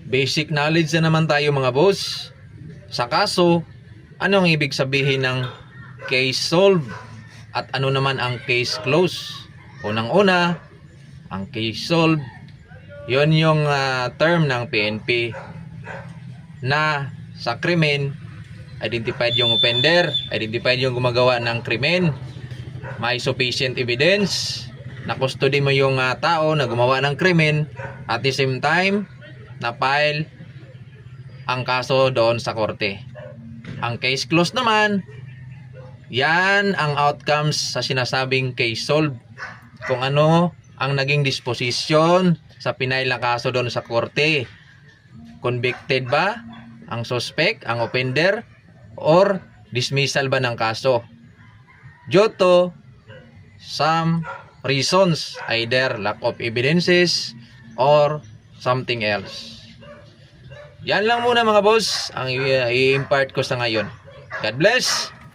Basic knowledge na naman tayo mga boss. Sa kaso, ano ang ibig sabihin ng case solved at ano naman ang case closed? Unang-una, ang case solved, yon yung term ng PNP na sa krimen, identified yung offender, identified yung gumagawa ng krimen, may sufficient evidence, na-custody mo yung tao na gumawa ng krimen, at the same time, na-file ang kaso doon sa korte. Ang case closed naman, yan ang outcomes sa sinasabing case solved. Kung ano ang naging disposition sa pinail na kaso doon sa korte. Convicted ba ang suspect, ang offender, or dismissal ba ng kaso? Due to some reasons, either lack of evidences or something else. Yan lang muna mga boss ang i-impart ko sa ngayon. God bless!